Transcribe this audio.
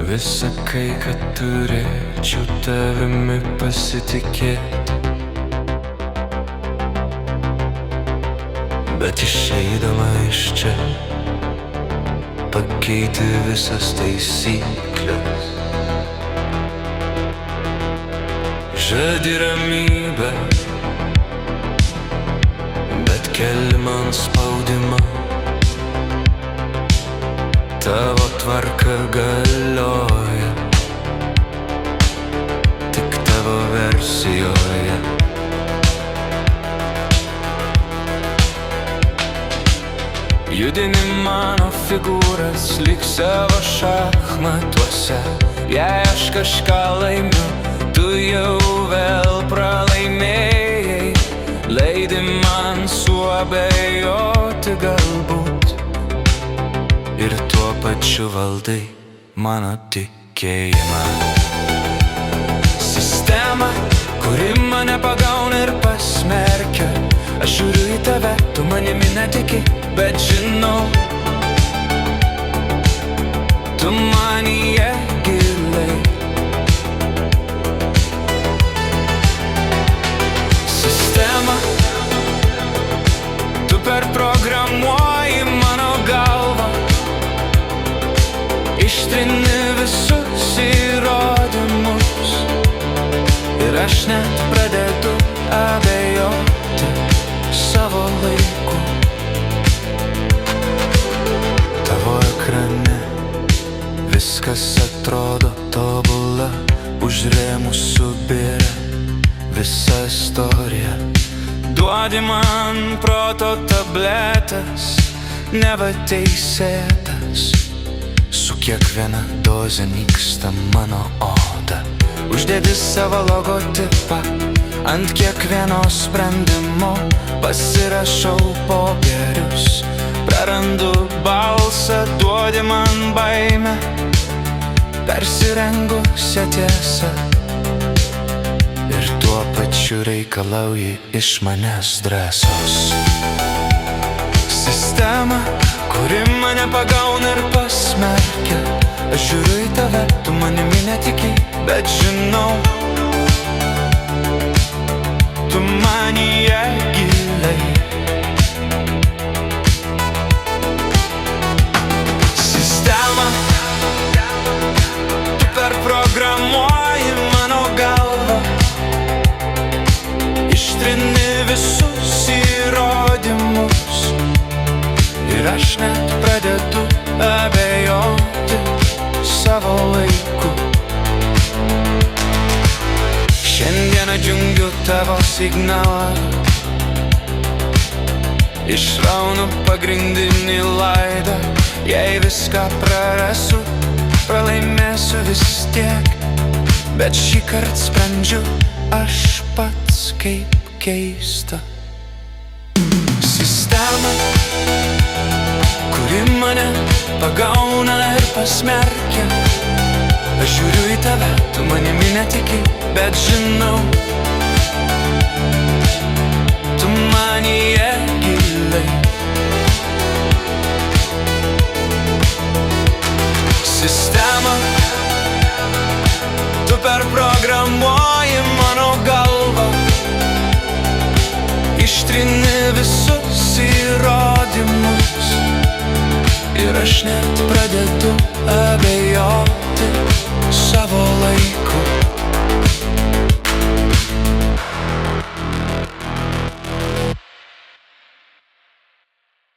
Vis sakai, kad turėčiau tavimi pasitikėt, bet išeidama iš čia pakeiti visas taisyklės. Žadi ramybę, bet keli man spaudimą. Tavo tvarka galioja tik tavo versijoje. Judini mano figūras lyg savo šachmatuose. Jei aš kažką laimiu, tu jau vėl pralaimėjai. Leidi man suabejoti galbūt, ir tuo pačiu valdai mano tikėjimą. Sistema, kuri mane pagauna ir pasmerkia. Aš žiūriu į tave, tu manimi netiki, bet žinau, tu manyje giliai. Sistema, tu perprogramuoji mano galvą, ištrini visus įrodymus, ir aš net pradedu abejoti savo laiku. Tavo ekrane viskas atrodo tobula, už rėmų subėrė visa istorija. Duodi man proto tabletas, neva teisėtas. Su kiekviena doze nyksta mano oda. Uždedi savo logotipą ant kiekvieno sprendimo. Pasirašau popierius, prarandu balsą. Duodi man baimę, persirengusią tiesą, ir tuo pačiu reikalauji iš manęs drąsos. Sistema, kuri mane pagauna ir pasmerkia. Aš žiūriu į tave, tu manimi netiki, bet žinau, tu manyje giliai. Sistema, tu perprogramuoji mano galvą, ištrini visus įrodymus, ir aš net pradedu abejoti savo laiku. Šiandieną džiungiu tavo signalą, išraunu pagrindinį laidą. Jei viską prarasiu, pralaimėsiu vis tiek, bet šįkart sprendžiu aš pats kaip keista. Sistema, kuri mane pagauna ir pasmerkia. Aš žiūriu į tave, tu manimi netiki, bet žinau, tu manyje giliai. Sistema, tu perprogramuoji mano galvą, ištrini visus įrodymus, ir aš net pradedu abejoti